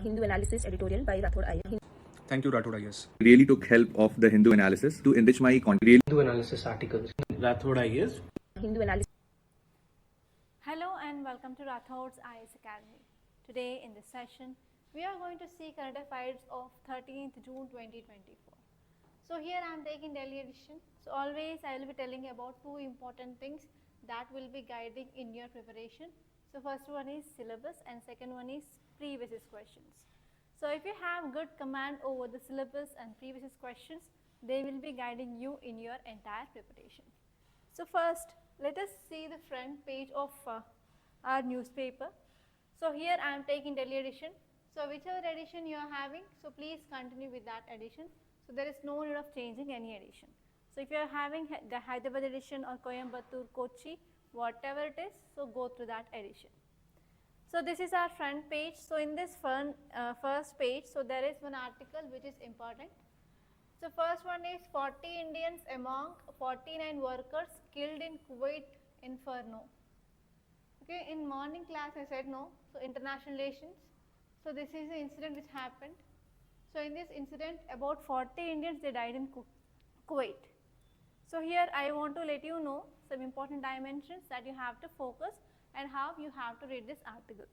Hindu Analysis editorial by Rathod IAS. Thank you, Rathod IAS. Really took help of the Hindu analysis to enrich my content. Hindu analysis articles. Rathod IAS. Hindu Analysis. Hello and welcome to Rathods IAS Academy. Today in this session, we are going to see current affairs of 13th June 2024. So here I am taking Delhi edition. So always I will be telling about two important things that will be guiding in your preparation. So first one is syllabus and second one is previous questions. So if you have good command over the syllabus and previous questions, they will be guiding you in your entire preparation. So first, let us see the front page of our newspaper. So here I am taking Delhi edition. So whichever edition you are having, so please continue with that edition. So there is no need of changing any edition. So if you are having the Hyderabad edition or Coimbatore, Kochi, whatever it is, so go through that edition. So this is our front page. So in this first page, so there is one article which is important. So first one is 40 Indians among 49 workers killed in Kuwait inferno. Okay, in morning class I said no, so international relations. So this is the incident which happened. So in this incident about 40 Indians they died in Kuwait. So here I want to let you know some important dimensions that you have to focus and how you have to read this article.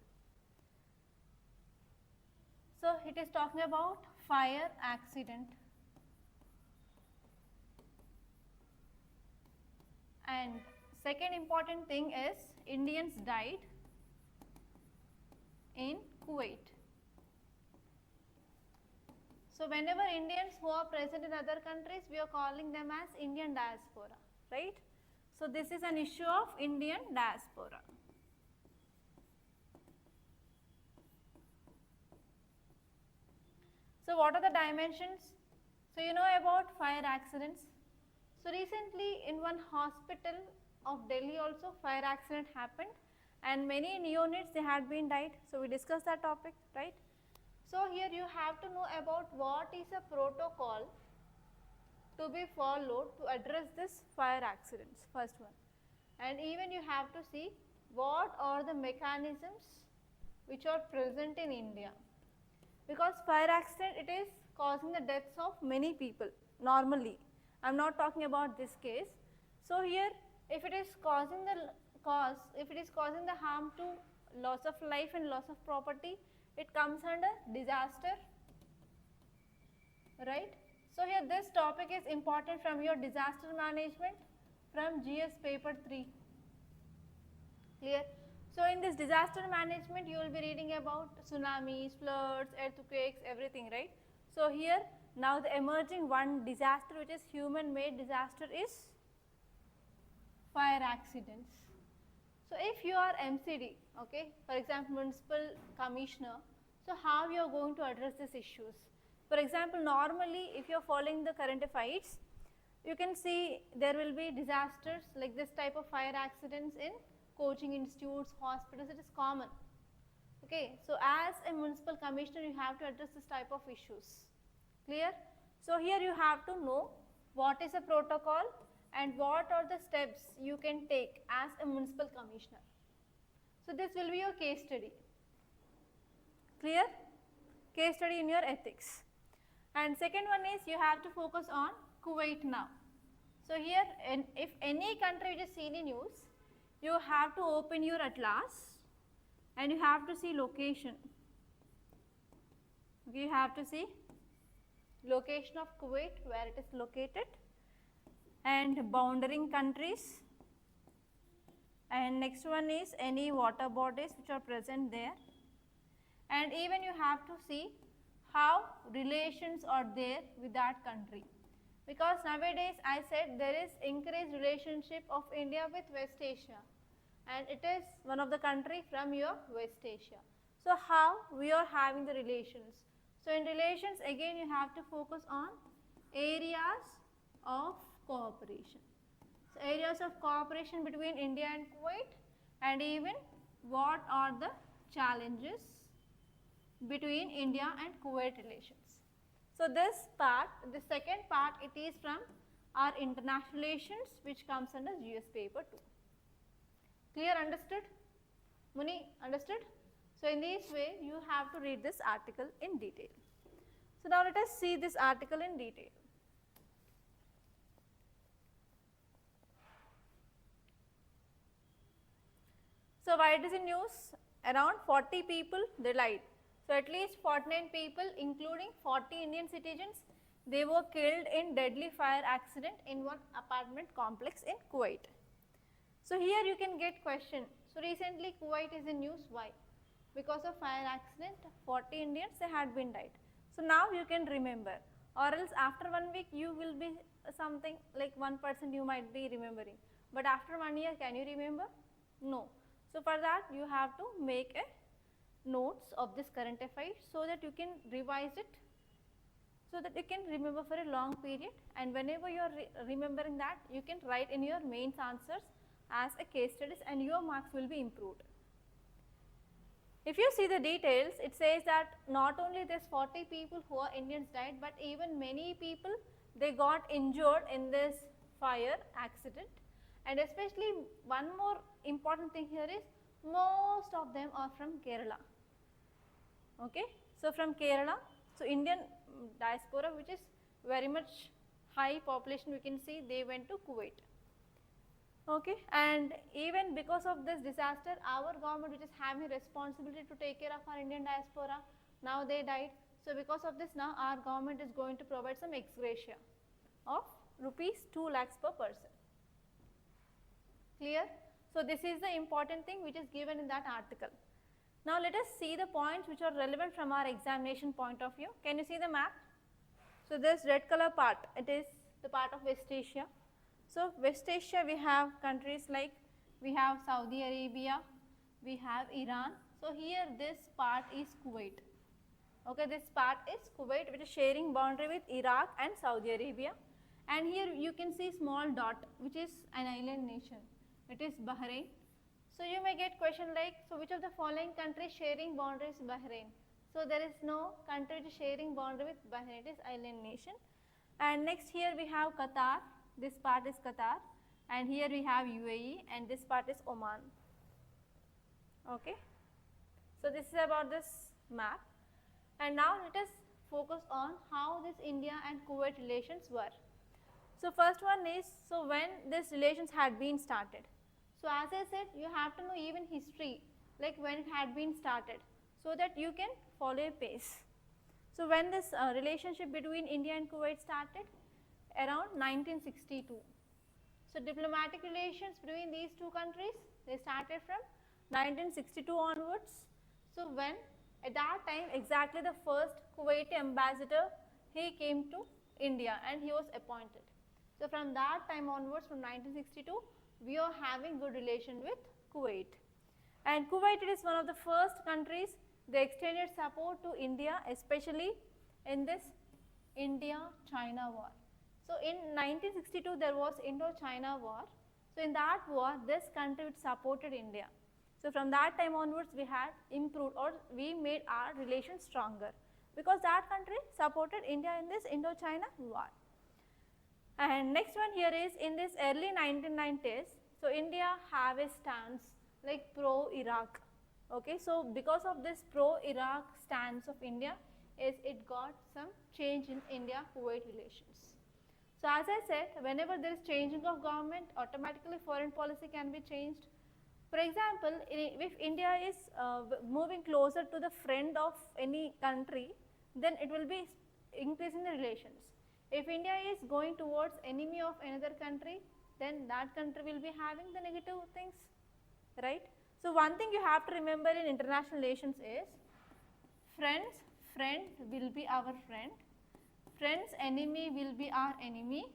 So it is talking about fire accident. And second important thing is Indians died in Kuwait. So whenever Indians who are present in other countries, we are calling them as Indian diaspora, right? So this is an issue of Indian diaspora. So what are the dimensions? So you know about fire accidents. So recently in one hospital of Delhi also fire accident happened and many neonates they had been died. So we discussed that topic, right? So here you have to know about what is a protocol to be followed to address this fire accidents, first one. And even you have to see what are the mechanisms which are present in India. Because fire accident it is causing the deaths of many people normally. I am not talking about this case. So here if it is causing the harm to loss of life and loss of property, it comes under disaster, right? So here this topic is important from your disaster management from GS paper 3. Clear? So in this disaster management you will be reading about tsunamis, floods, earthquakes, everything, right? So here now the emerging one disaster which is human made disaster is fire accidents. So if you are MCD, okay, for example municipal commissioner, so how you are going to address these issues? For example, normally if you are following the current affairs, you can see there will be disasters like this type of fire accidents in coaching institutes, hospitals, it is common. Okay, so as a municipal commissioner you have to address this type of issues. Clear? So here you have to know what is a protocol and what are the steps you can take as a municipal commissioner. So this will be your case study. Clear? Case study in your ethics. And second one is you have to focus on Kuwait now. So here if any country which is seen in news, you have to open your atlas and you have to see location. Okay, you have to see location of Kuwait, where it is located, and bounding countries, and next one is any water bodies which are present there, and even you have to see how relations are there with that country, because nowadays I said there is increased relationship of India with West Asia and it is one of the country from your West Asia. So how we are having the relations? So in relations again you have to focus on areas of cooperation. So areas of cooperation between India and Kuwait, and even what are the challenges between India and Kuwait relations. So this part, the second part, it is from our international relations which comes under GS paper 2. Clear, understood? Muni, understood? So in this way you have to read this article in detail. So now let us see this article in detail. So why it is in news? Around 40 people they died. So at least 49 people including 40 Indian citizens, they were killed in deadly fire accident in one apartment complex in Kuwait. So here you can get question. So recently Kuwait is in news, why? Because of fire accident 40 Indians they had been died. So now you can remember, or else after 1 week you will be something like 1% you might be remembering, but after 1 year can you remember? No. So for that you have to make a notes of this current affairs so that you can revise it, so that you can remember for a long period, and whenever you are remembering that you can write in your mains answers as a case studies and your marks will be improved. If you see the details, it says that not only this 40 people who are Indians died, but even many people they got injured in this fire accident. And especially one more important thing here is most of them are from Kerala. Okay, so from Kerala, so Indian diaspora which is very much high population, we can see they went to Kuwait. Okay, and even because of this disaster, our government which is having responsibility to take care of our Indian diaspora, now they died. So because of this, now our government is going to provide some ex gratia of rupees 2 lakhs per person. Clear? So this is the important thing which is given in that article. Now let us see the points which are relevant from our examination point of view. Can you see the map? So this red color part, it is the part of West Asia. So West Asia we have countries like, we have Saudi Arabia, we have Iran. So here this part is Kuwait. Okay, this part is Kuwait which is sharing boundary with Iraq and Saudi Arabia. And here you can see small dot which is an island nation. It is Bahrain. So you may get question like, so which of the following countries sharing boundaries with Bahrain? So there is no country which is sharing boundary with Bahrain, it is island nation. And next here we have Qatar, this part is Qatar, and here we have UAE, and this part is Oman. Okay, so this is about this map. And now let us focus on how this India and Kuwait relations were. So first one is, so when these relations had been started. So as I said, you have to know even history, like when it had been started, so that you can follow a pace. So when this relationship between India and Kuwait started? Around 1962. So diplomatic relations between these two countries, they started from 1962 onwards. So when at that time exactly the first Kuwaiti ambassador, he came to India and he was appointed. So from that time onwards, from 1962, we are having good relation with Kuwait. And Kuwait is one of the first countries, they extended support to India, especially in this India-China war. So in 1962 there was Indo-China war. So in that war this country supported India. So from that time onwards we had improved, or we made our relations stronger, because that country supported India in this Indo-China war. And next one here is, in this early 1990s, so India have a stance like pro-Iraq. Okay, so because of this pro-Iraq stance of India, is it got some change in India-Kuwait relations. So as I said, whenever there is changing of government, automatically foreign policy can be changed. For example, if India is moving closer to the friend of any country, then it will be increasing the relations. If India is going towards enemy of another country, then that country will be having the negative things, right? So one thing you have to remember in international relations is, friend will be our friend, friend's enemy will be our enemy,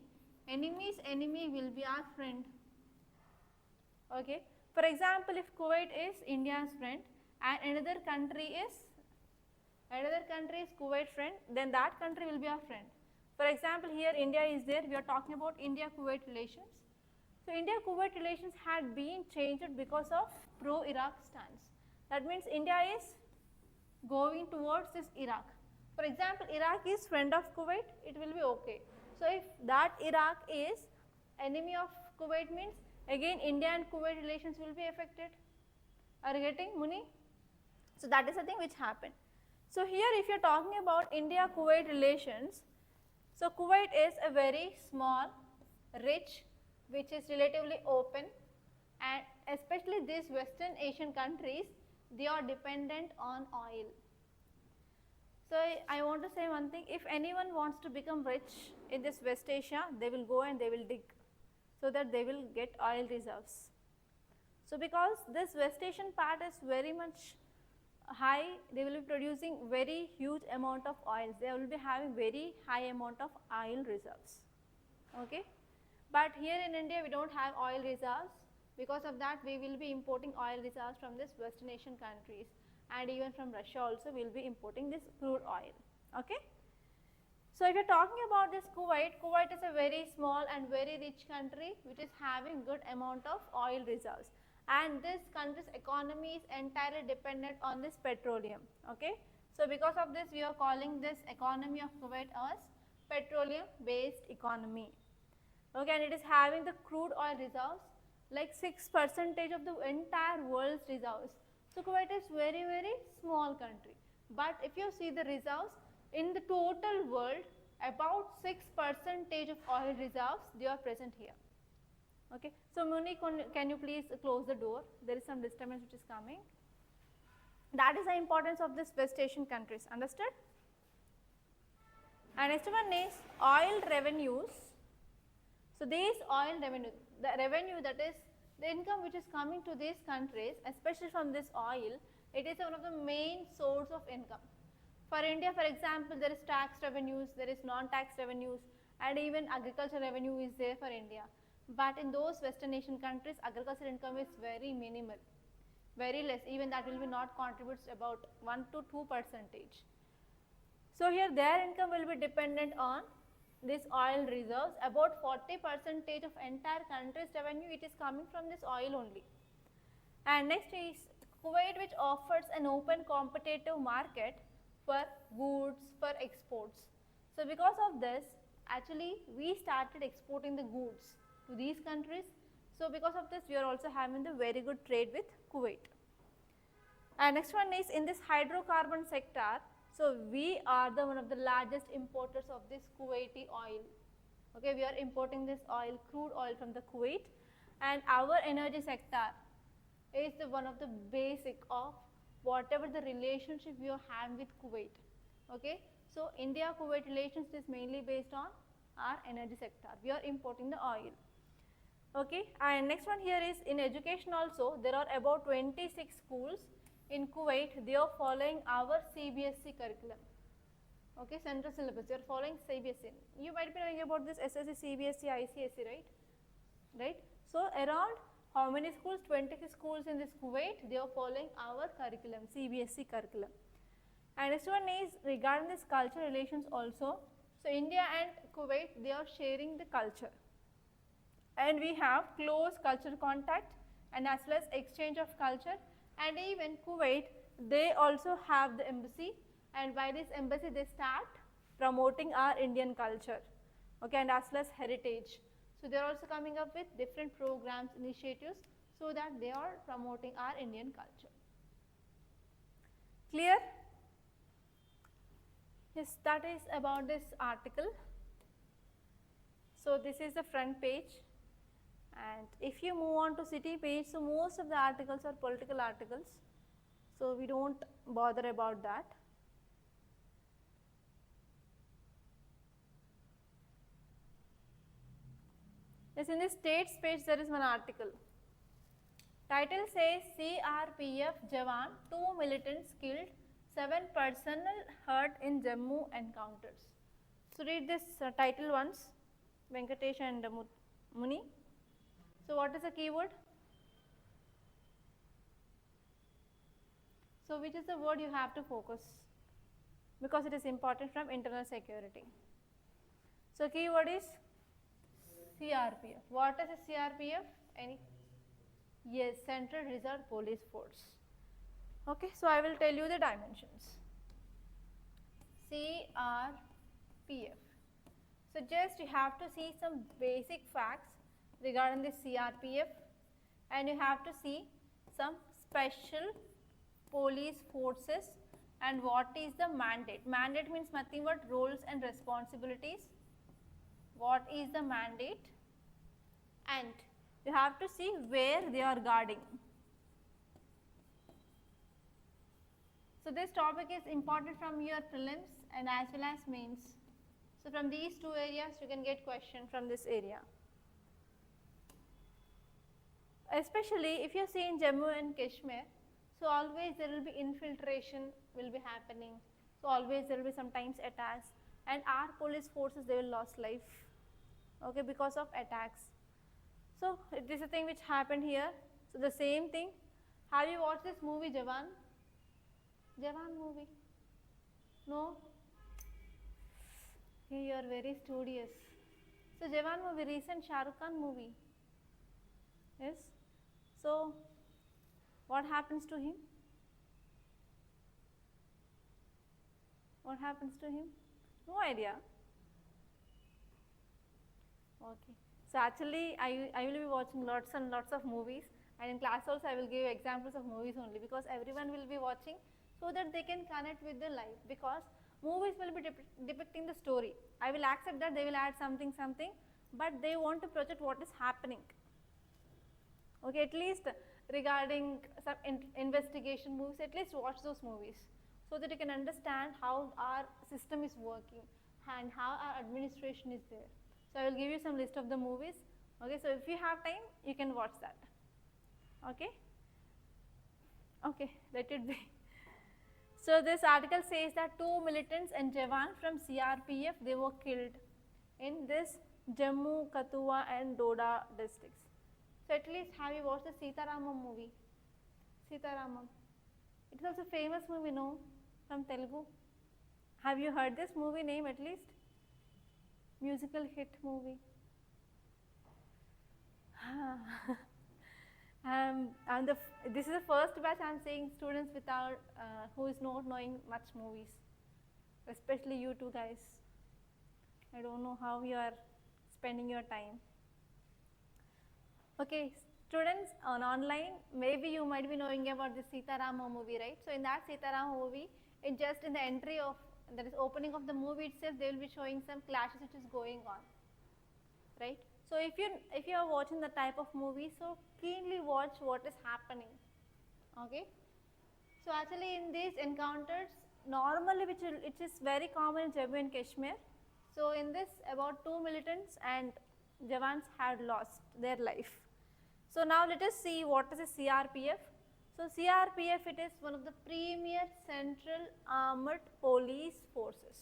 enemy's enemy will be our friend. Okay. For example, if Kuwait is India's friend and another country is Kuwait friend, then that country will be our friend. For example, here India is there, we are talking about India-Kuwait relations. So India-Kuwait relations had been changed because of pro-Iraq stance. That means India is going towards this Iraq. For example, Iraq is friend of Kuwait, it will be okay. So if that Iraq is enemy of Kuwait, means again India and Kuwait relations will be affected. Are you getting, Muni? So that is the thing which happened. So here if you are talking about India-Kuwait relations, so Kuwait is a very small, rich, which is relatively open, and especially these Western Asian countries, they are dependent on oil. So I want to say one thing, if anyone wants to become rich in this West Asia, they will go and they will dig so that they will get oil reserves. So because this West Asian part is very much high, they will be producing very huge amount of oils, they will be having very high amount of oil reserves, okay. But here in India we don't have oil reserves, because of that we will be importing oil reserves from this Western Asian countries, and even from Russia also we will be importing this crude oil, okay. So if you are talking about this Kuwait, Kuwait is a very small and very rich country which is having good amount of oil reserves, and this country's economy is entirely dependent on this petroleum, okay. So because of this we are calling this economy of Kuwait as petroleum based economy, okay, and it is having the crude oil reserves like 6% of the entire world's reserves. So Kuwait is very small country, but if you see the reserves in the total world, about 6% of oil reserves they are present here, okay. So Muni, can you please close the door, there is some disturbance which is coming. That is the importance of this West Asian countries, understood? And next one is oil revenues. So these oil revenue, the revenue, that is the income which is coming to these countries, especially from this oil, it is one of the main source of income. For India, for example, there is tax revenues, there is non-tax revenues, and even agriculture revenue is there for India. But in those Western Asian countries, agriculture income is very minimal, very less, even that will be not contributes about 1 to 2%. So here their income will be dependent on this oil reserves. About 40% of entire country's revenue, it is coming from this oil only. And next is Kuwait, which offers an open competitive market for goods, for exports. So because of this, actually we started exporting the goods to these countries. So because of this we are also having the very good trade with Kuwait. And next one is in this hydrocarbon sector. So we are the one of the largest importers of this Kuwaiti oil, okay. We are importing this oil, crude oil from the Kuwait, and our energy sector is the one of the basic of whatever the relationship we are having with Kuwait, okay. So India-Kuwait relations is mainly based on our energy sector, we are importing the oil, okay. And next one here is in education also, there are about 26 schools in Kuwait, they are following our CBSE curriculum, okay, central syllabus, they are following CBSE. You might be knowing about this SSC, CBSE, ICSE, right. So around how many schools? 26 schools in this Kuwait, they are following our curriculum, CBSE curriculum. And next one is regarding this culture relations also. So India and Kuwait, they are sharing the culture, and we have close cultural contact and as well as exchange of culture. And even Kuwait, they also have the embassy, and by this embassy they start promoting our Indian culture, okay, and as well as heritage. So they are also coming up with different programs, initiatives, so that they are promoting our Indian culture. Clear? Yes, that is about this article. So this is the front page, and if you move on to city page, so most of the articles are political articles, so we don't bother about that. Yes, in the states page there is one article. Title says CRPF Jawan, 2 militants killed, 7 personnel hurt in Jammu encounters. So read this title once, Venkatesh and Muni. So what is the keyword? So which is the word you have to focus, because it is important from internal security. So keyword is CRPF. What is a CRPF? Any? Yes, Central Reserve Police Force. Okay, so I will tell you the dimensions. CRPF. So just you have to see some basic facts regarding the CRPF, and you have to see some special police forces and what is the mandate. Mandate means nothing but roles and responsibilities. What is the mandate? And you have to see where they are guarding. So this topic is important from your prelims and as well as mains. So from these two areas you can get question from this area. Especially if you see in Jammu and Kashmir, so always there will be infiltration will be happening. So always there will be sometimes attacks, and our police forces, they will lose life, okay, because of attacks. So this is a thing which happened here. So the same thing. Have you watched this movie Jawan? Jawan movie? No? Okay, you are very studious. So Jawan movie, recent Shah Rukh Khan movie. Yes. So what happens to him? What happens to him? No idea. Okay. So actually I will be watching lots and lots of movies, and in class also I will give examples of movies only, because everyone will be watching so that they can connect with the life, because movies will be depicting the story. I will accept that they will add something, but they want to project what is happening. Okay, at least regarding some investigation movies, at least watch those movies so that you can understand how our system is working and how our administration is there. So I will give you some list of the movies. Okay, so if you have time, you can watch that. Okay. Okay, let it be. So this article says that 2 militants and Jawan from CRPF, they were killed in this Jammu, Kathua and Doda districts. So at least have you watched the Sitaramam movie? Sitaramam. It is also a famous movie, no? From Telugu. Have you heard this movie name at least? Musical hit movie. This is the first batch I am seeing students without who is not knowing much movies, especially you two guys. I don't know how you are spending your time. Okay, students on online, maybe you might be knowing about the Sitarama movie, right? So in that Sitarama movie, in the entry of, that is opening of the movie itself, they will be showing some clashes which is going on, right? So if you are watching the type of movie, so keenly watch what is happening. Okay. So actually in these encounters, normally which is very common in Jammu and Kashmir. So in this, about 2 militants and Jawans had lost their life. So now let us see what is a CRPF. So CRPF, it is one of the premier central armed police forces.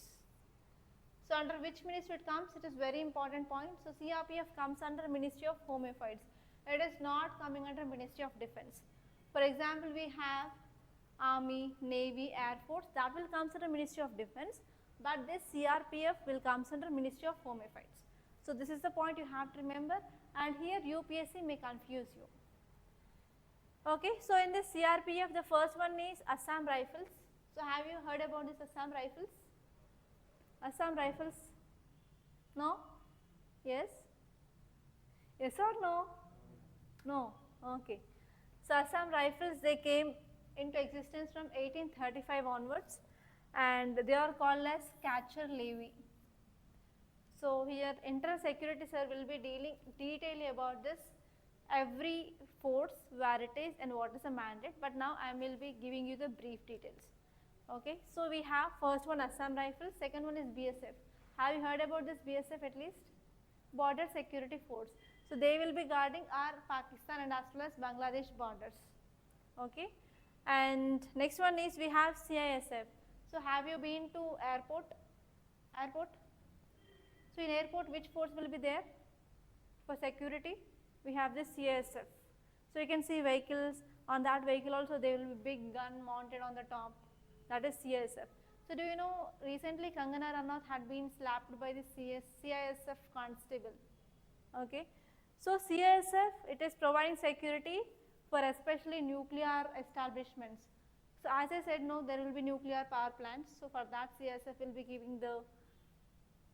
So under which ministry it comes? It is very important point. So CRPF comes under Ministry of Home Affairs. It is not coming under Ministry of Defence. For example, we have Army, Navy, Air Force, that will come under Ministry of Defence, but this CRPF will come under Ministry of Home Affairs. So this is the point you have to remember, and here UPSC may confuse you. Okay, so in this CRPF, the first one is Assam Rifles. So have you heard about this Assam Rifles? Assam Rifles? No? Yes? Yes or no? No. Okay. So Assam Rifles, they came into existence from 1835 onwards, and they are called as Catcher Levy. So here Internal Security Sir will be dealing detailedly about this, every force, where it is and what is the mandate, but now I will be giving you the brief details. Okay, so we have first one Assam Rifles, second one is BSF. Have you heard about this BSF at least? Border Security Force. So they will be guarding our Pakistan and as well as Bangladesh borders. Okay, and next one is we have CISF. So have you been to airport? Airport? So in airport, which force will be there for security? We have this CISF. So you can see vehicles, on that vehicle also there will be big gun mounted on the top. That is CISF. So do you know recently Kangana Ranaut had been slapped by the CISF constable. Okay. So CISF, it is providing security for especially nuclear establishments. So as I said, no, there will be nuclear power plants. So for that CISF will be giving the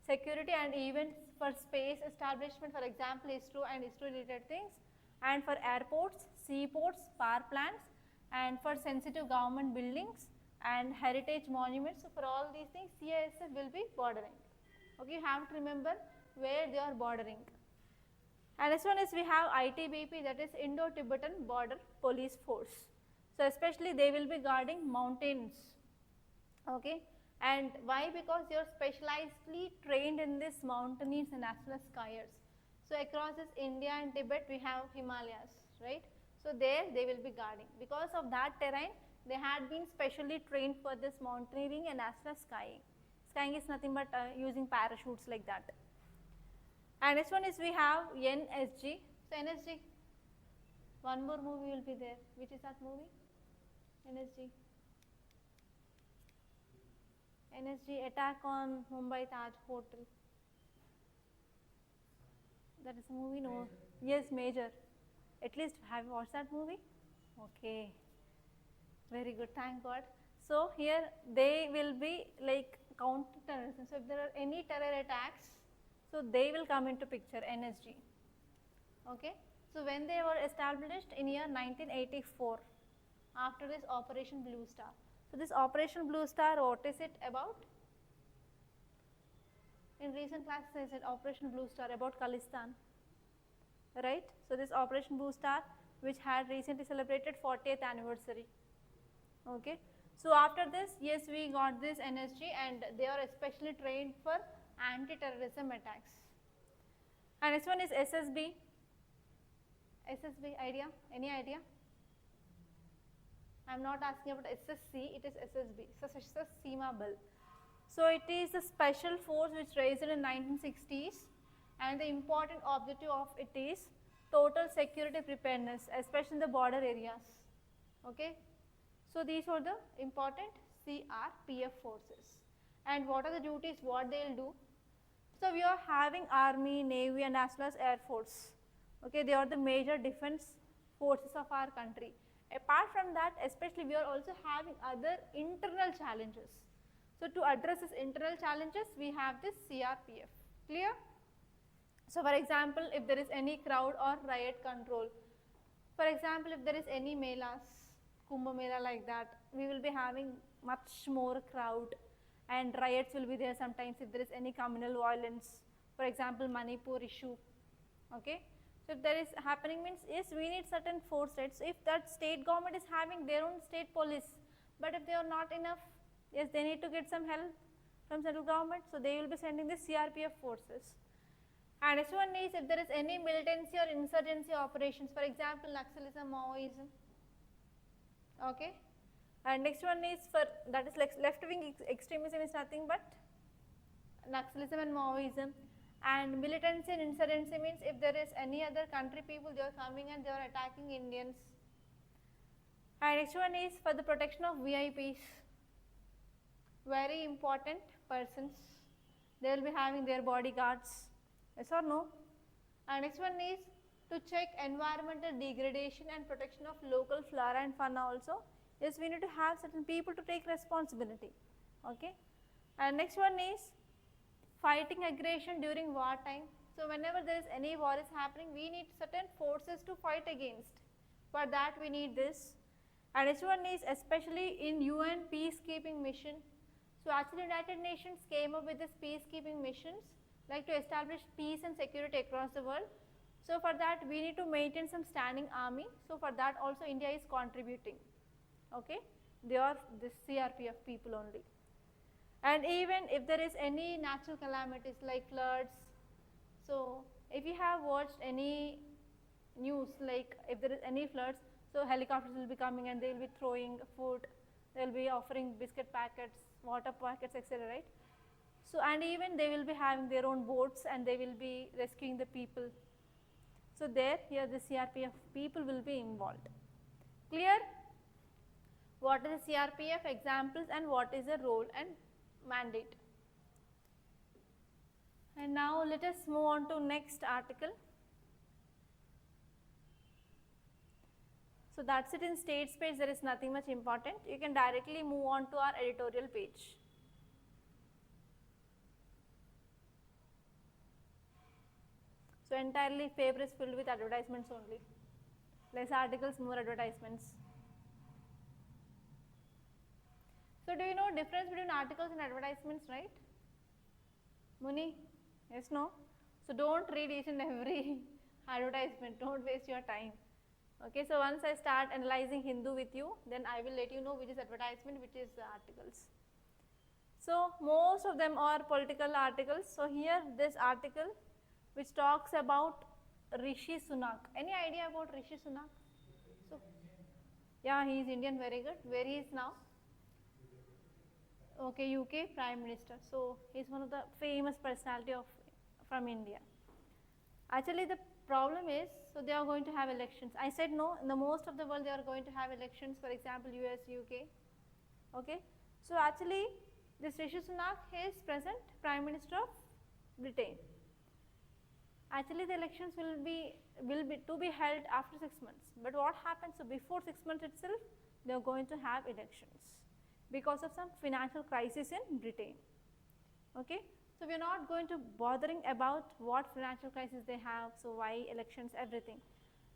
security, and even for space establishment, for example ISRO and ISRO related things, and for airports, seaports, power plants, and for sensitive government buildings and heritage monuments. So for all these things, CISF will be bordering. Okay, you have to remember where they are bordering. And next one is we have ITBP, that is Indo-Tibetan Border Police Force. So especially they will be guarding mountains. Okay, and why? Because you are specializedly trained in this mountains and as well as skiers. So across this India and Tibet we have Himalayas, right? So there they will be guarding. Because of that terrain, they had been specially trained for this mountaineering and as well as skiing. Skiing is nothing but using parachutes like that. And next one is we have NSG. So NSG, one more movie will be there. Which is that movie? NSG. NSG, Attack on Mumbai Taj Hotel. That is a movie, no? Yes, Major. At least have you watched that movie? Okay. Very good, thank God. So here they will be like counter-terrorism. So if there are any terror attacks, so they will come into picture, NSG. Okay. So when they were established in year 1984, after this Operation Blue Star. So this Operation Blue Star, what is it about? In recent classes I said Operation Blue Star about Khalistan, right? So this Operation Blue Star, which had recently celebrated 40th anniversary. Okay. So after this, yes, we got this NSG and they are especially trained for anti-terrorism attacks. And next one is SSB. SSB idea? Any idea? I am not asking about SSC, it is SSB, Sashastra Seema Bal. So it is a special force which raised in 1960s, and the important objective of it is total security preparedness, especially in the border areas. Okay. So these are the important CRPF forces. And what are the duties, what they will do? So we are having Army, Navy and as well as Air Force. Okay, they are the major defense forces of our country. Apart from that, especially we are also having other internal challenges. So to address these internal challenges, we have this CRPF. Clear? So for example, if there is any crowd or riot control, for example, if there is any melas, Kumbh Mela like that, we will be having much more crowd and riots will be there sometimes if there is any communal violence. For example, Manipur issue. Okay. So if there is happening means, yes, we need certain force, right? So if that state government is having their own state police, but if they are not enough, yes, they need to get some help from central government, so they will be sending the CRPF forces. And next one is if there is any militancy or insurgency operations, for example, Naxalism, Maoism. Okay. And next one is for, that is like left-wing extremism is nothing but Naxalism and Maoism. And militancy and insurgency means if there is any other country people, they are coming and they are attacking Indians. And next one is for the protection of VIPs, very important persons, they will be having their bodyguards, yes or no? And next one is to check environmental degradation and protection of local flora and fauna also. Yes, we need to have certain people to take responsibility. Okay. And next one is fighting aggression during war time. So whenever there is any war is happening, we need certain forces to fight against. For that we need this. And next one is especially in UN peacekeeping mission. So actually United Nations came up with this peacekeeping missions like to establish peace and security across the world. So for that we need to maintain some standing army. So for that also India is contributing. Okay, they are the CRPF people only. And even if there is any natural calamities like floods, so if you have watched any news like if there is any floods, so helicopters will be coming and they will be throwing food, they will be offering biscuit packets, water packets, etc., right? So and even they will be having their own boats and they will be rescuing the people. So there, here the CRPF people will be involved. Clear? What is the CRPF examples and what is the role and mandate? And now let us move on to next article. So that's it in states page, there is nothing much important. You can directly move on to our editorial page. So entirely paper is filled with advertisements only. Less articles, more advertisements. So do you know difference between articles and advertisements, right? Muni? Yes, no? So don't read each and every advertisement, don't waste your time. Okay, so once I start analyzing Hindu with you, then I will let you know which is advertisement, which is articles. So most of them are political articles. So here this article which talks about Rishi Sunak. Any idea about Rishi Sunak? So yeah, he is Indian, very good. Where he is now? Okay, UK Prime Minister. So he is one of the famous personality from India. Actually the problem is, so they are going to have elections. I said no, in the most of the world they are going to have elections, for example US, UK. Okay, so actually this Rishi Sunak is present Prime Minister of Britain. Actually the elections will be to be held after 6 months. But what happens, so before 6 months itself they are going to have elections because of some financial crisis in Britain. Okay, so we are not going to bothering about what financial crisis they have, so why elections, everything.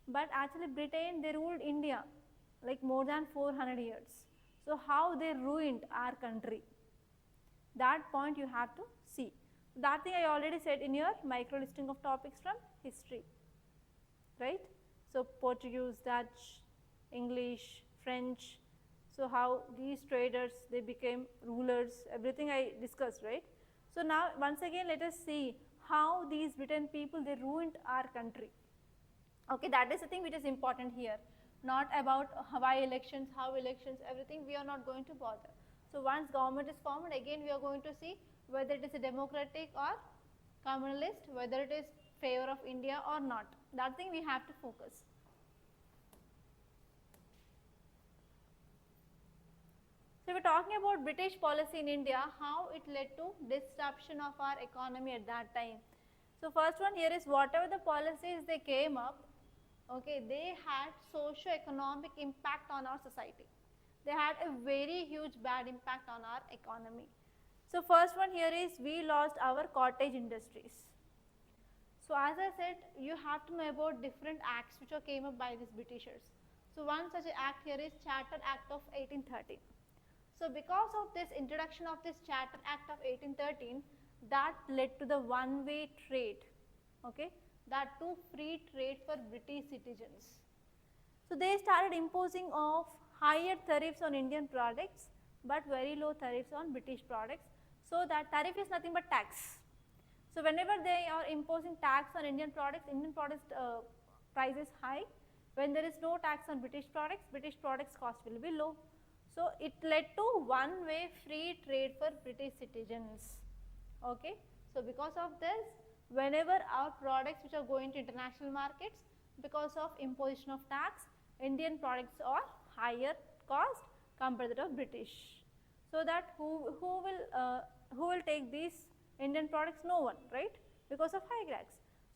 But actually Britain, they ruled India like more than 400 years. So how they ruined our country, that point you have to see. That thing I already said in your micro listing of topics from history, right? So Portuguese, Dutch, English, French, so how these traders, they became rulers, everything I discussed, right? So now once again let us see how these Britain people, they ruined our country. Okay, that is the thing which is important here, not about why elections, how elections, everything we are not going to bother. So once government is formed, again we are going to see whether it is a democratic or communalist, whether it is favor of India or not. That thing we have to focus. So we are talking about British policy in India, how it led to disruption of our economy at that time. So first one here is, whatever the policies they came up, okay, they had socio-economic impact on our society. They had a very huge bad impact on our economy. So first one here is, we lost our cottage industries. So as I said, you have to know about different acts which were came up by these Britishers. So one such act here is Charter Act of 1813. So because of this introduction of this Charter Act of 1813, that led to the one-way trade, okay, that too free trade for British citizens. So they started imposing of higher tariffs on Indian products but very low tariffs on British products. So that tariff is nothing but tax. So whenever they are imposing tax on Indian products price is high. When there is no tax on British products cost will be low. So it led to one-way free trade for British citizens. Okay. So because of this, whenever our products which are going to international markets, because of imposition of tax, Indian products are higher cost compared to the British. So that who will take these Indian products? No one, right? Because of high tax.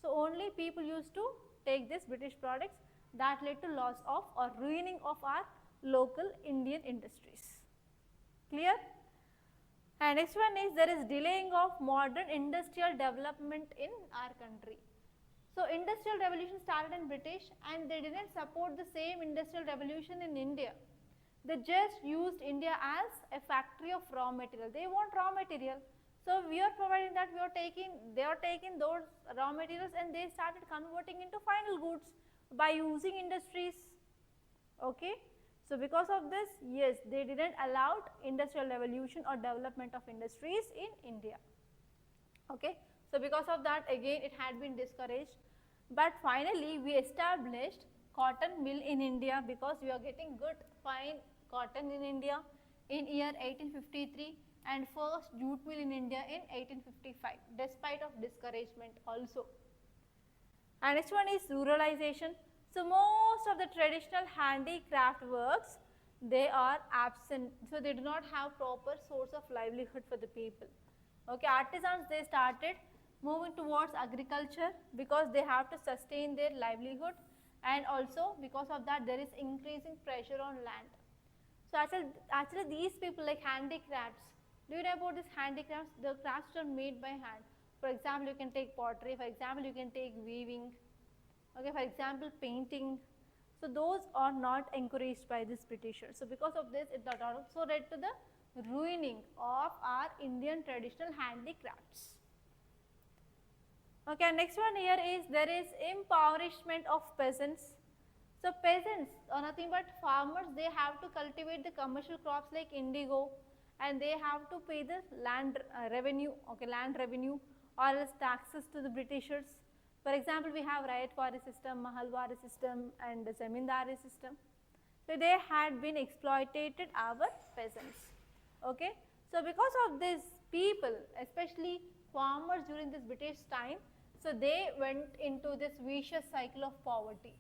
So only people used to take these British products, that led to loss of or ruining of our local Indian industries. Clear? And next one is, there is delaying of modern industrial development in our country. So industrial revolution started in British and they didn't support the same industrial revolution in India. They just used India as a factory of raw material. They want raw material. So we are providing that, they are taking those raw materials and they started converting into final goods by using industries. Okay. So because of this, yes, they didn't allow industrial revolution or development of industries in India. Okay. So because of that, again it had been discouraged. But finally we established cotton mill in India because we are getting good fine cotton in India in year 1853 and first jute mill in India in 1855, despite of discouragement also. And next one is ruralization. So most of the traditional handicraft works, they are absent. So they do not have proper source of livelihood for the people. Okay, artisans, they started moving towards agriculture because they have to sustain their livelihood, and also because of that there is increasing pressure on land. So actually these people like handicrafts, do you know about these handicrafts? The crafts are made by hand. For example, you can take pottery, for example, you can take weaving, okay, for example, painting. So those are not encouraged by this Britishers. So because of this, it also led to the ruining of our Indian traditional handicrafts. Okay, next one here is there is impoverishment of peasants. So peasants are nothing but farmers. They have to cultivate the commercial crops like indigo, and they have to pay the land revenue, okay, land revenue or else taxes to the Britishers. For example, we have Rayatwari system, Mahalwari system and the Zamindari system. So they had been exploited our peasants. Okay. So because of this, people, especially farmers during this British time, so they went into this vicious cycle of poverty.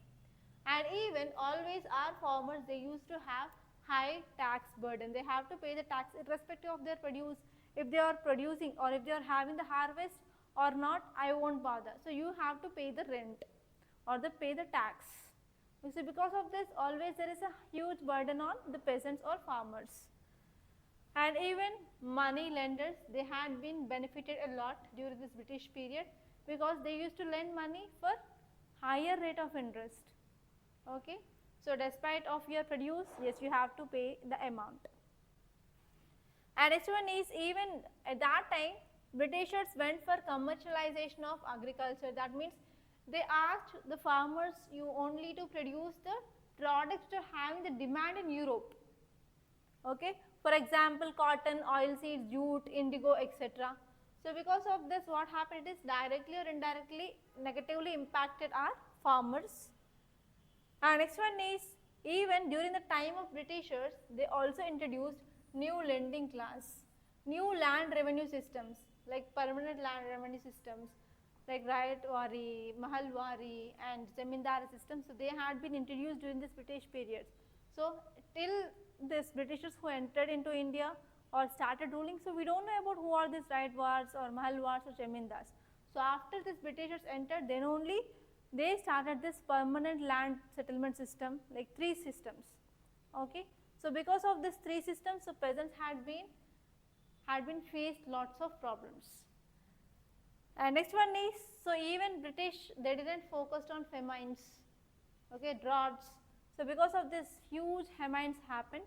And even always our farmers, they used to have high tax burden. They have to pay the tax irrespective of their produce. If they are producing or if they are having the harvest or not, I won't bother. So you have to pay the rent or pay the tax. You see, because of this, always there is a huge burden on the peasants or farmers. And even money lenders, they had been benefited a lot during this British period because they used to lend money for higher rate of interest. Okay. So despite of your produce, yes, you have to pay the amount. And next one is, even at that time, Britishers went for commercialization of agriculture. That means they asked the farmers you only to produce the products to having the demand in Europe. Okay. For example, cotton, oilseeds, jute, indigo, etc. So because of this, what happened is directly or indirectly negatively impacted our farmers. And next one is, even during the time of Britishers, they also introduced new lending class, new land revenue systems like permanent land revenue systems like Rayatwari, Mahalwari and Zamindari systems. So they had been introduced during this British period. So till this Britishers who entered into India or started ruling, so we don't know about who are these Rayatwars or Mahalwars or Zamindars. So after this Britishers entered, then only they started this permanent land settlement system, like 3 systems. Okay. So because of this 3 systems, so peasants had been faced lots of problems. And next one is, so even British, they didn't focus on famines, okay, droughts. So because of this, huge famines happened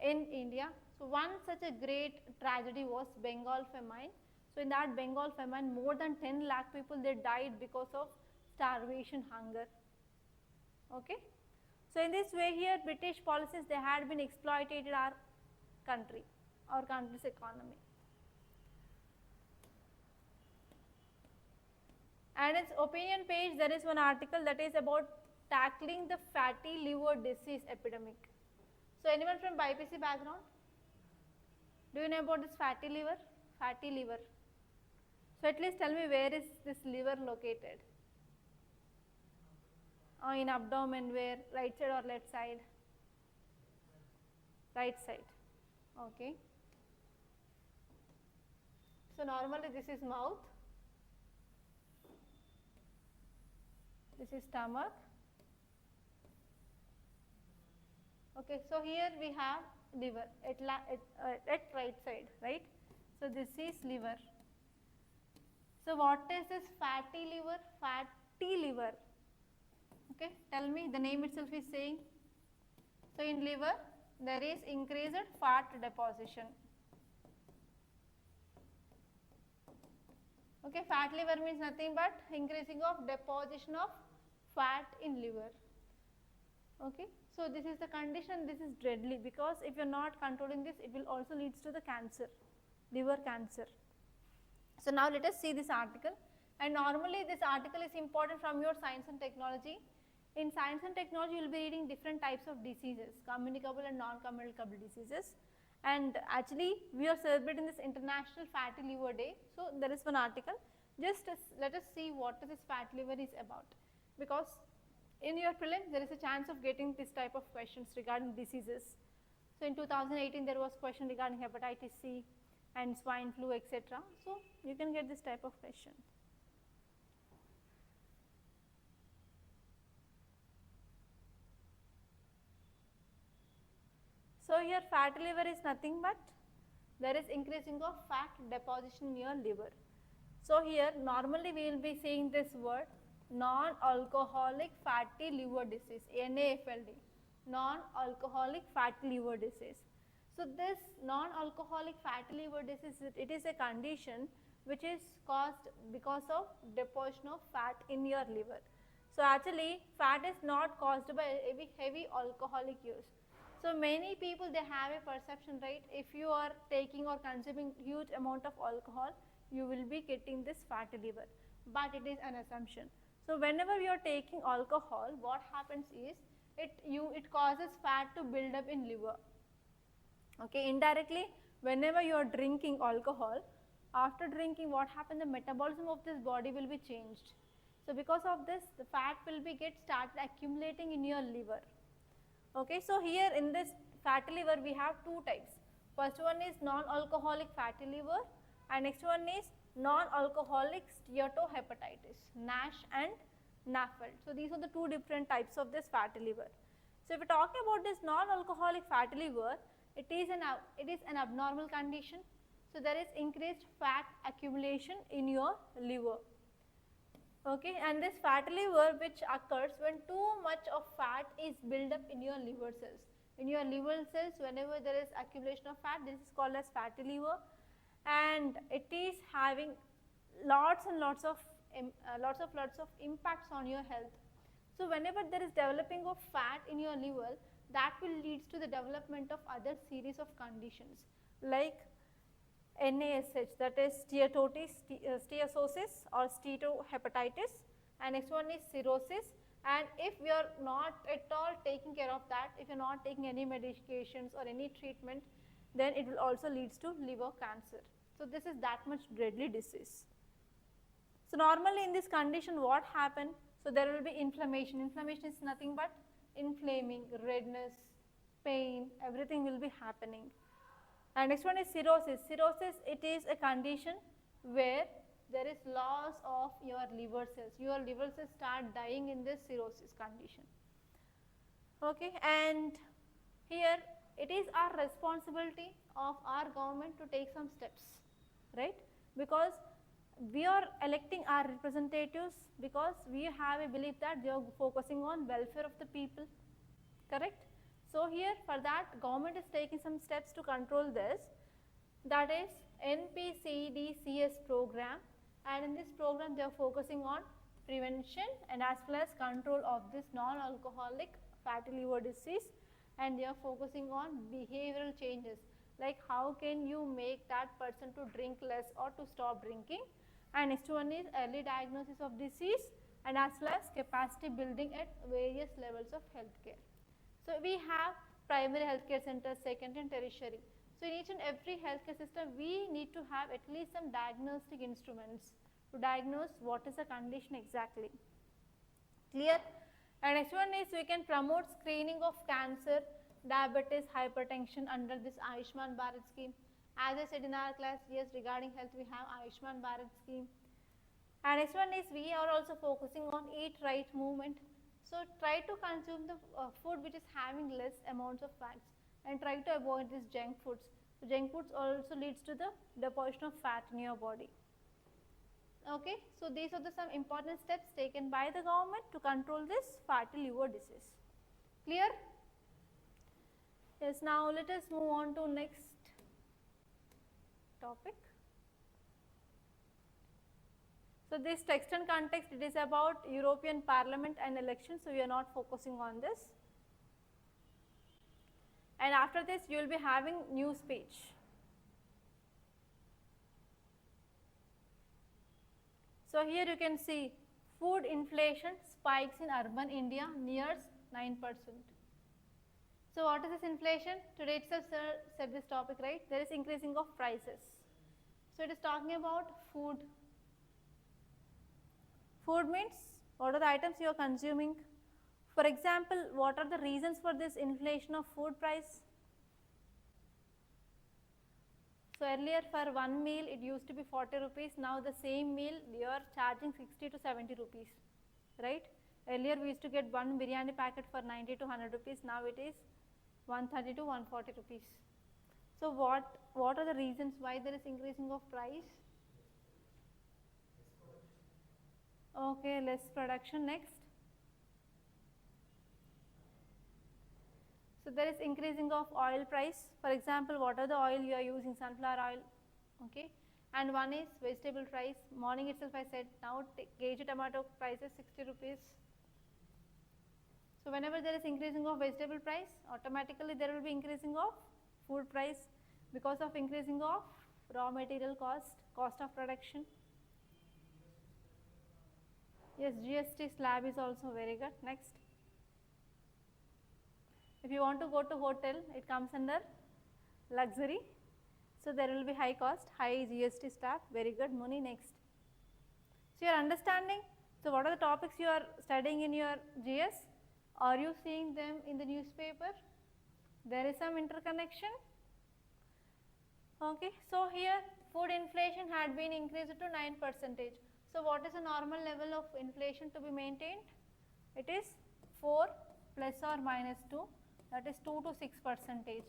in India. So one such a great tragedy was Bengal famine. So in that Bengal famine, more than 10 lakh people, they died because of starvation, hunger. Okay. So in this way here, British policies, they had been exploited our country, our country's economy. And its opinion page, there is one article that is about tackling the fatty liver disease epidemic. So anyone from BPC background? Do you know about this fatty liver? Fatty liver. So at least tell me, where is this liver located? In abdomen, where? Right side or left side? Right side. Okay. So normally this is mouth, this is stomach. Okay, so here we have liver at right side, right? So this is liver. So what is this fatty liver? Fatty liver. Okay, tell me, the name itself is saying. So in liver, there is increased fat deposition. Okay, fat liver means nothing but increasing of deposition of fat in liver. Okay, so this is the condition. This is deadly, because if you are not controlling this, it will also leads to the cancer, liver cancer. So now let us see this article, and normally this article is important from your science and technology. In science and technology, you will be reading different types of diseases, communicable and non-communicable diseases. And actually, we are celebrating this International Fatty Liver Day. So there is one article. Just let us see what this fatty liver is about, because in your prelims, there is a chance of getting this type of questions regarding diseases. So in 2018, there was question regarding hepatitis C and swine flu, etc. So you can get this type of question. So here fatty liver is nothing but there is increasing of fat deposition in your liver. So here normally we will be saying this word, non-alcoholic fatty liver disease, NAFLD, non-alcoholic fatty liver disease. So this non-alcoholic fatty liver disease, it is a condition which is caused because of deposition of fat in your liver. So actually fat is not caused by heavy alcoholic use. So many people, they have a perception, right, if you are taking or consuming huge amount of alcohol, you will be getting this fatty liver, but it is an assumption. So whenever you are taking alcohol, what happens is it causes fat to build up in liver. Okay, indirectly, whenever you are drinking alcohol, after drinking, what happens, the metabolism of this body will be changed. So because of this, the fat will be started accumulating in your liver. Okay, so here in this fatty liver we have two types. First one is non-alcoholic fatty liver, and next one is non-alcoholic steatohepatitis, NASH and NAFLD. So these are the two different types of this fatty liver. So if we talk about this non-alcoholic fatty liver, it is an abnormal condition. So there is increased fat accumulation in your liver. Okay, and this fatty liver which occurs when too much of fat is built up in your liver cells. In your liver cells, whenever there is accumulation of fat, this is called as fatty liver, and it is having lots and lots of impacts on your health. So whenever there is developing of fat in your liver, that will lead to the development of other series of conditions like NASH, that is steatosis or steatohepatitis, and next one is cirrhosis. And if we are not at all taking care of that, if you are not taking any medications or any treatment, then it will also lead to liver cancer. So this is that much deadly disease. So normally in this condition what happen? So there will be inflammation. Inflammation is nothing but inflaming, redness, pain, everything will be happening. And next one is cirrhosis. Cirrhosis, it is a condition where there is loss of your liver cells. Your liver cells start dying in this cirrhosis condition. Okay, and here it is our responsibility of our government to take some steps, right? Because we are electing our representatives because we have a belief that they are focusing on welfare of the people, correct? So here for that government is taking some steps to control this, that is NPCDCS program, and in this program they are focusing on prevention and as well as control of this non-alcoholic fatty liver disease, and they are focusing on behavioral changes like how can you make that person to drink less or to stop drinking, and next one is early diagnosis of disease and as well as capacity building at various levels of healthcare. So we have primary healthcare centers, secondary and tertiary. So in each and every healthcare system we need to have at least some diagnostic instruments to diagnose what is the condition exactly. Clear? And next one is we can promote screening of cancer, diabetes, hypertension under this Ayushman Bharat scheme. As I said in our class, yes, regarding health we have Ayushman Bharat scheme. And next one is we are also focusing on eat right movement. So try to consume the food which is having less amounts of fats and try to avoid these junk foods. So junk foods also leads to the deposition of fat in your body. Okay, so these are some important steps taken by the government to control this fatty liver disease. Clear? Yes, now let us move on to next topic. So this text and context, it is about European Parliament and elections, so we are not focusing on this. And after this you will be having news page. So here you can see food inflation spikes in urban India nears 9%. So what is this inflation? Today itself sir said this topic, right? There is increasing of prices. So it is talking about food. Food means what are the items you are consuming. For example, what are the reasons for this inflation of food price? So earlier for one meal it used to be 40 rupees, now the same meal you are charging 60 to 70 rupees, right? Earlier we used to get one biryani packet for 90 to 100 rupees, now it is 130 to 140 rupees. So what are the reasons why there is increasing of price? Okay, less production. Next. So there is increasing of oil price. For example, what are the oil you are using? Sunflower oil, okay. And one is vegetable price. Morning itself I said now kg tomato price is 60 rupees. So whenever there is increasing of vegetable price, automatically there will be increasing of food price because of increasing of raw material cost, cost of production. Yes, GST slab is also very good. Next. If you want to go to hotel, it comes under luxury. So there will be high cost, high GST slab, very good. Money next. So you are understanding. So what are the topics you are studying in your GS? Are you seeing them in the newspaper? There is some interconnection. Okay, so here food inflation had been increased to 9%. So what is the normal level of inflation to be maintained? It is 4 plus or minus 2, that is 2 to 6%.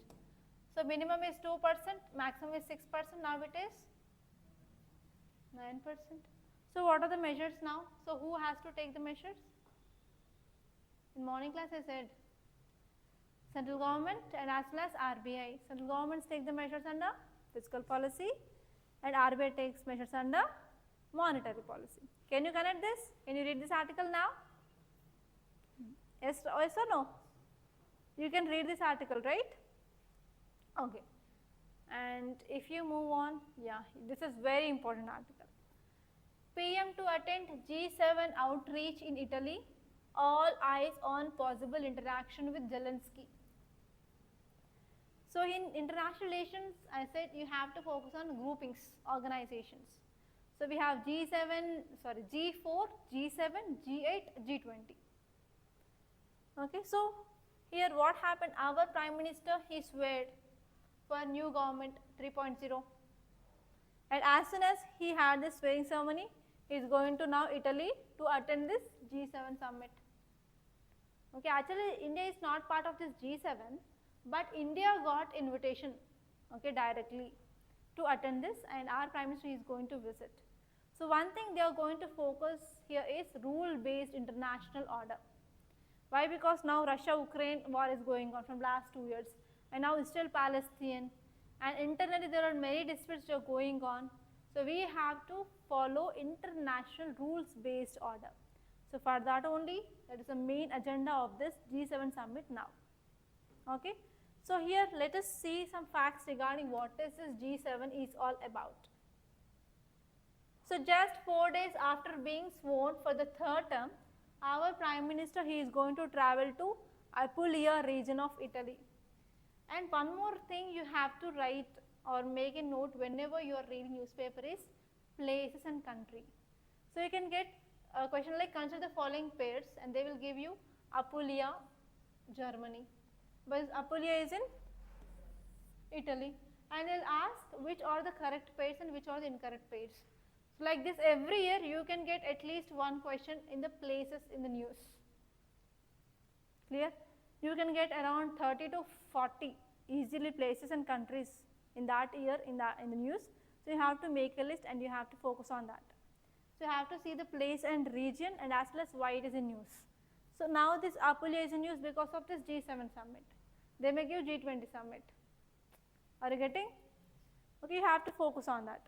So minimum is 2%, maximum is 6%, now it is 9%. So what are the measures now? So who has to take the measures? In morning class I said central government and as well as RBI. Central governments take the measures under fiscal policy and RBI takes measures under monetary policy. Can you connect this? Can you read this article now? Yes or no? You can read this article, right? Okay. And if you move on, yeah, this is very important article. PM to attend G7 outreach in Italy, all eyes on possible interaction with Zelensky. So in international relations, I said you have to focus on groupings, organizations. So we have G4, G7, G8, G20. Okay, so here what happened? Our Prime Minister, he sweared for new government 3.0. And as soon as he had this swearing ceremony, he is going to now Italy to attend this G7 summit. Okay, actually India is not part of this G7, but India got invitation, okay, directly to attend this, and our Prime Minister is going to visit. So one thing they are going to focus here is rule-based international order. Why? Because now Russia-Ukraine war is going on from last 2 years, and now Israel-Palestine, and internally there are many disputes that are going on. So we have to follow international rules-based order. So for that only, that is the main agenda of this G7 summit now. Okay. So here let us see some facts regarding what is this G7 is all about. So just 4 days after being sworn for the third term, our Prime Minister, he is going to travel to Apulia region of Italy. And one more thing you have to write or make a note whenever you are reading newspaper is places and country. So you can get a question like consider the following pairs and they will give you Apulia, Germany. But Apulia is in Italy, and they'll ask which are the correct pairs and which are the incorrect pairs. So like this every year you can get at least one question in the places in the news. Clear? You can get around 30 to 40 easily places and countries in that year in the news. So you have to make a list and you have to focus on that. So you have to see the place and region and as well as why it is in news. So now this Apulia is in news because of this G7 summit. They may give G20 summit. Are you getting? Okay, you have to focus on that.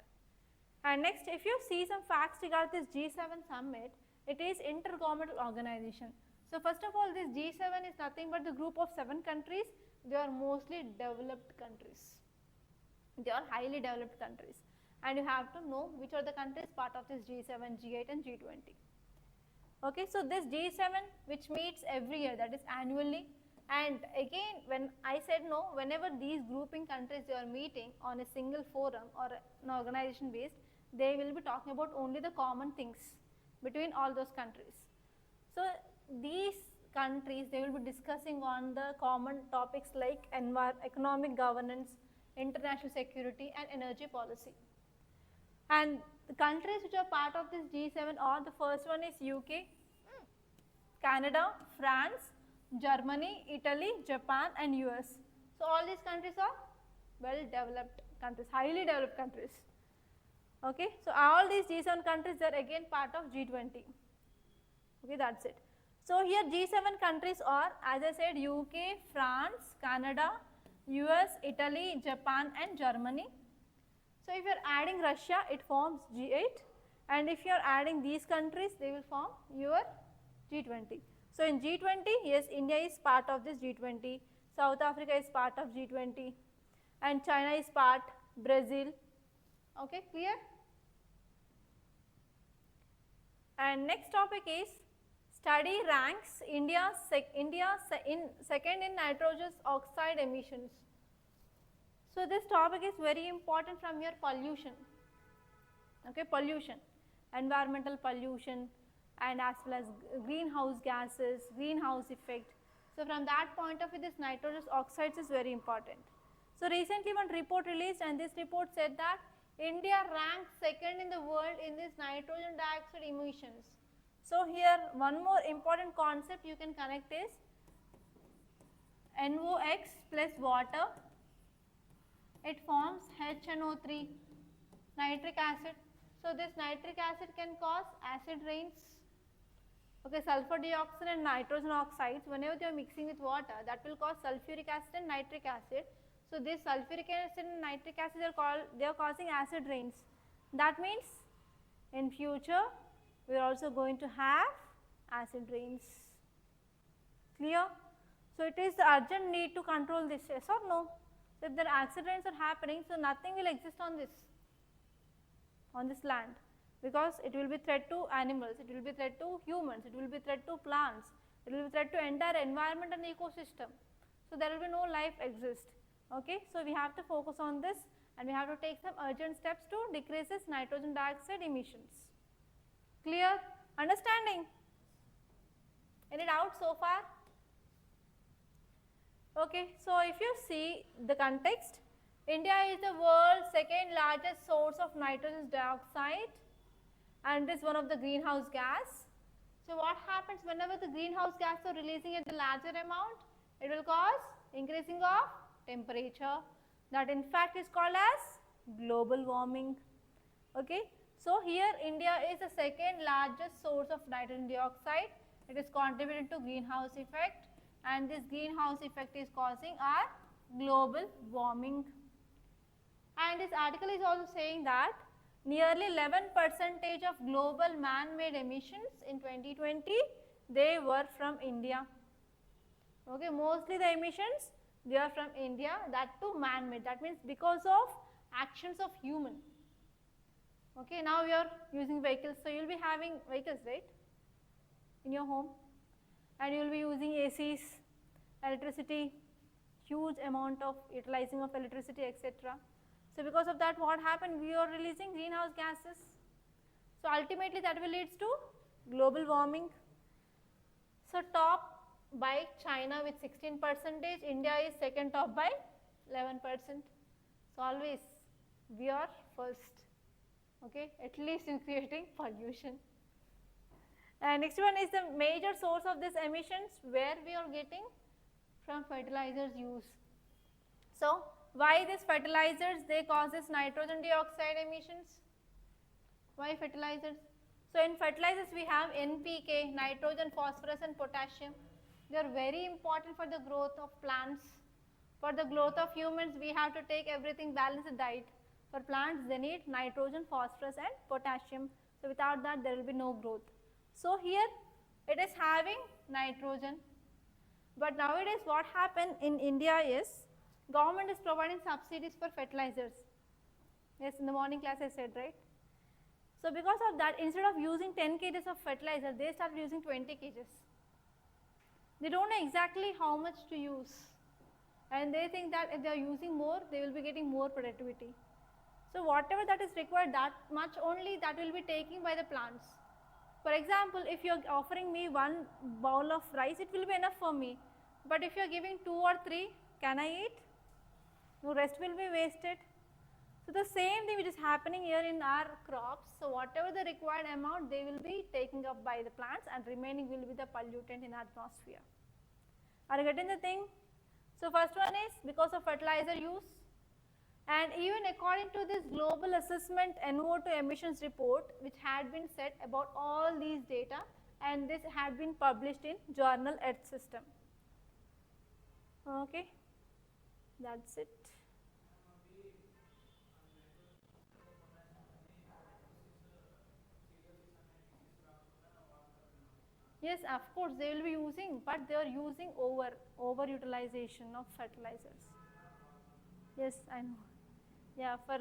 And next, if you see some facts regarding this G7 summit, it is intergovernmental organization. So first of all, this G7 is nothing but the group of 7 countries. They are mostly developed countries. They are highly developed countries. And you have to know which are the countries part of this G7, G8 and G20. Okay, so this G7 which meets every year, that is annually, and again when I said no, whenever these grouping countries they are meeting on a single forum or an organization based, they will be talking about only the common things between all those countries. So these countries they will be discussing on the common topics like economic governance, international security and energy policy. And the countries which are part of this G7 are, the first one is UK, Canada, France, Germany, Italy, Japan and US. So all these countries are well developed countries, highly developed countries. Okay, so all these G7 countries are again part of G20. Okay, that's it. So here G7 countries are, as I said, UK, France, Canada, US, Italy, Japan and Germany. So if you are adding Russia, it forms G8, and if you are adding these countries, they will form your G20. So in G20, yes, India is part of this G20, South Africa is part of G20, and China is part, Brazil. Okay, clear? And next topic is study ranks India second in nitrogen oxide emissions. So this topic is very important from your pollution. Okay, pollution, environmental pollution, and as well as greenhouse gases, greenhouse effect. So from that point of view, this nitrogen oxides is very important. So recently one report released, and this report said that India ranks second in the world in this nitrogen dioxide emissions. So here one more important concept you can connect is NOx plus water, it forms HNO3, nitric acid. So this nitric acid can cause acid rains. Okay, sulfur dioxide and nitrogen oxides, whenever they are mixing with water, that will cause sulfuric acid and nitric acid. So this sulfuric acid and nitric acid they are causing acid rains. That means in future we are also going to have acid rains. Clear? So it is the urgent need to control this, yes or no? So if the acid rains are happening, so nothing will exist on this land, because it will be threat to animals, it will be threat to humans, it will be threat to plants, it will be threat to entire environment and ecosystem. So there will be no life exist. Okay, so we have to focus on this, and we have to take some urgent steps to decrease this nitrogen dioxide emissions. Clear? Understanding? Any doubt so far? Okay, so if you see the context, India is the world's second largest source of nitrogen dioxide, and is one of the greenhouse gas. So what happens whenever the greenhouse gas are releasing in the larger amount? It will cause increasing of temperature, that in fact is called as global warming. Okay, so here India is the second largest source of nitrogen dioxide. It is contributing to greenhouse effect, and this greenhouse effect is causing our global warming. And this article is also saying that nearly 11% of global man-made emissions in 2020, they were from India. Okay, mostly the emissions, they are from India, that too man-made, that means because of actions of human. Okay, now we are using vehicles, so you will be having vehicles, right, in your home, and you will be using ACs, electricity, huge amount of utilizing of electricity, etc. So because of that, what happened? We are releasing greenhouse gases. So ultimately that will lead to global warming. So top by China with 16%, India is second top by 11%. So always we are first, okay, at least in creating pollution. And next one is the major source of these emissions, where we are getting from fertilizers use. So why these fertilizers, they causes nitrogen dioxide emissions? Why fertilizers? So in fertilizers we have NPK, nitrogen, phosphorus and potassium. They are very important for the growth of plants. For the growth of humans, we have to take everything balanced diet. For plants, they need nitrogen, phosphorus and potassium. So without that, there will be no growth. So here it is having nitrogen. But nowadays what happened in India is, government is providing subsidies for fertilizers. Yes, in the morning class I said, right? So because of that, instead of using 10 kgs of fertilizer, they start using 20 kgs. They don't know exactly how much to use, and they think that if they are using more, they will be getting more productivity. So whatever that is required, that much only that will be taken by the plants. For example, if you are offering me one bowl of rice, it will be enough for me. But if you are giving 2 or 3, can I eat? No, rest will be wasted. So the same thing which is happening here in our crops. So whatever the required amount, they will be taken up by the plants, and remaining will be the pollutant in our atmosphere. Are you getting the thing? So first one is because of fertilizer use, and even according to this global assessment NO2 emissions report, which had been set about all these data, and this had been published in journal Earth System. Okay, that's it. Yes, of course they will be using, but they are using overutilization of fertilizers. Yes, I know. Yeah, for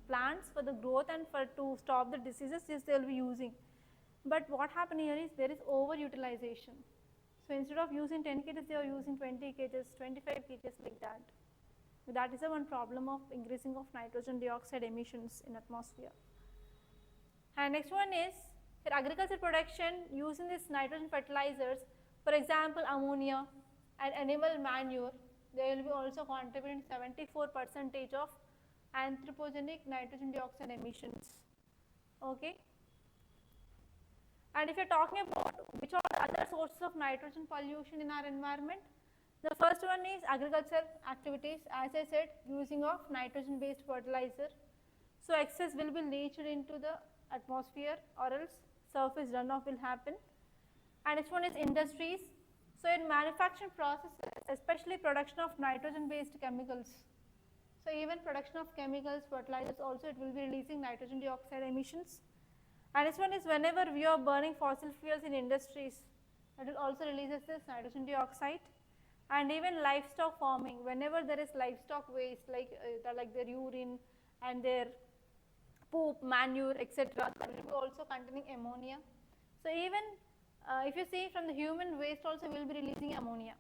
plants, for the growth and for to stop the diseases, yes, they will be using. But what happened here is there is overutilization. So instead of using 10 kgs, they are using 20 kgs, 25 kgs like that. That is the one problem of increasing of nitrogen dioxide emissions in atmosphere. And next one is for agriculture production using these nitrogen fertilizers, for example ammonia and animal manure, they will be also contributing 74% of anthropogenic nitrogen dioxide emissions. Okay. And if you are talking about which are the other sources of nitrogen pollution in our environment, the first one is agriculture activities, as I said, using of nitrogen based fertilizer. So excess will be leached into the atmosphere or else surface runoff will happen. And next one is industries. So in manufacturing processes, especially production of nitrogen based chemicals, so even production of chemicals, fertilizers also, it will be releasing nitrogen dioxide emissions. And this one is whenever we are burning fossil fuels in industries, that will also releases this nitrogen dioxide. And even livestock farming, whenever there is livestock waste like their urine and their poop, manure, etc., that will be also containing ammonia. So even if you see from the human waste also we will be releasing ammonia.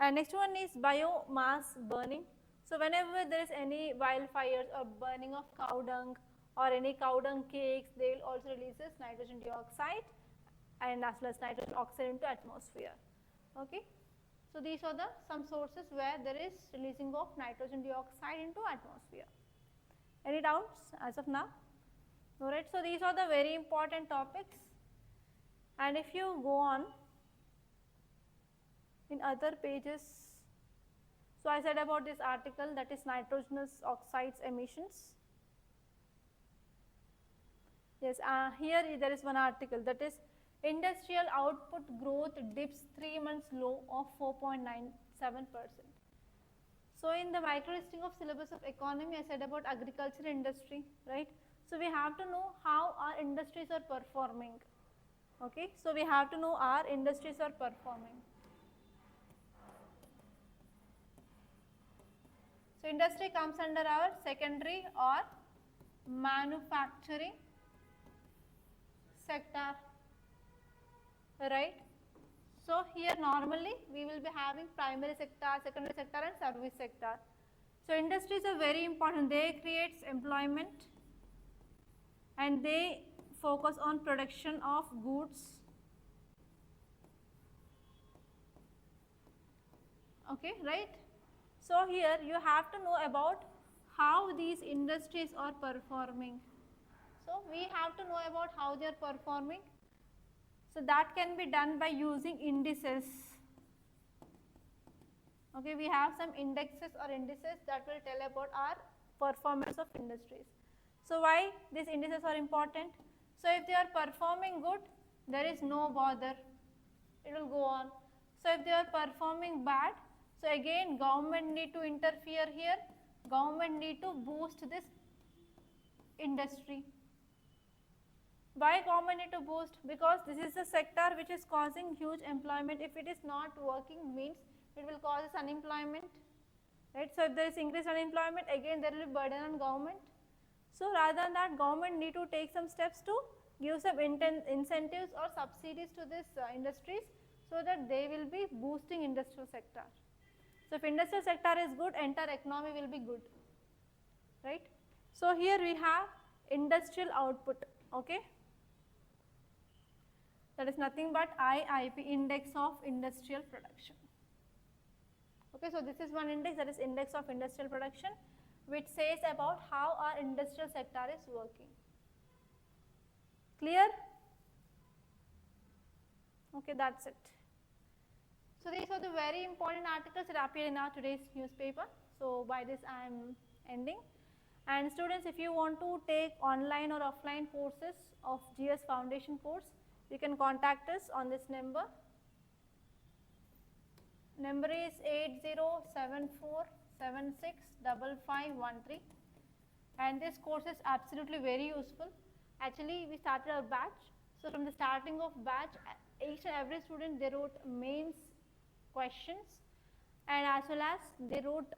And next one is biomass burning. So whenever there is any wildfires or burning of cow dung or any cow dung cakes, they will also release this nitrogen dioxide and as well as nitrogen oxide into atmosphere. Okay. So these are the some sources where there is releasing of nitrogen dioxide into atmosphere. Any doubts as of now? Alright, so these are the very important topics, and if you go on in other pages, so I said about this article, that is nitrogenous oxides emissions. Yes, here there is one article, that is industrial output growth dips 3 months low of 4.97%. So in the micro-listing of syllabus of economy, I said about agriculture industry, right? So we have to know how our industries are performing. Okay, so we have to know our industries are performing. So industry comes under our secondary or manufacturing sector, right? So here normally we will be having primary sector, secondary sector and service sector. So industries are very important, they create employment and they focus on production of goods. Okay, right? So here you have to know about how these industries are performing. So we have to know about how they are performing. So that can be done by using indices. Okay, we have some indexes or indices that will tell about our performance of industries. So why these indices are important? So if they are performing good, there is no bother, it will go on. So if they are performing bad, so again government need to interfere here, government need to boost this industry. Why government need to boost? Because this is the sector which is causing huge employment. If it is not working, means it will cause unemployment, right? So if there is increased unemployment, again there will be burden on government. So rather than that, government need to take some steps to give some incentives or subsidies to these industries, so that they will be boosting industrial sector. So if industrial sector is good, entire economy will be good, right? So here we have industrial output, okay? That is nothing but IIP, index of industrial production. Okay, so this is one index, that is index of industrial production, which says about how our industrial sector is working. Clear? Okay, that's it. So these are the very important articles that appear in our today's newspaper. So by this I am ending. And students, if you want to take online or offline courses of GS Foundation course, You can contact us on this number. Number is 8074765513, and this course is absolutely very useful. Actually, we started our batch. So from the starting of batch, each and every student, they wrote mains questions, and as well as they wrote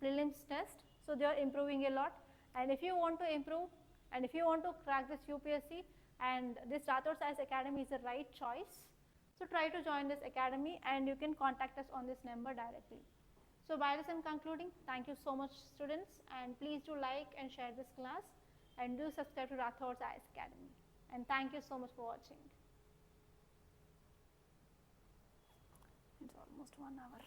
prelims test. So they are improving a lot. And if you want to improve, and if you want to crack this UPSC, and this Rathods IAS Academy is the right choice. So try to join this academy, and you can contact us on this number directly. So by this I am concluding. Thank you so much, students, and please do like and share this class, and do subscribe to Rathods IAS Academy. And thank you so much for watching. It's almost 1 hour.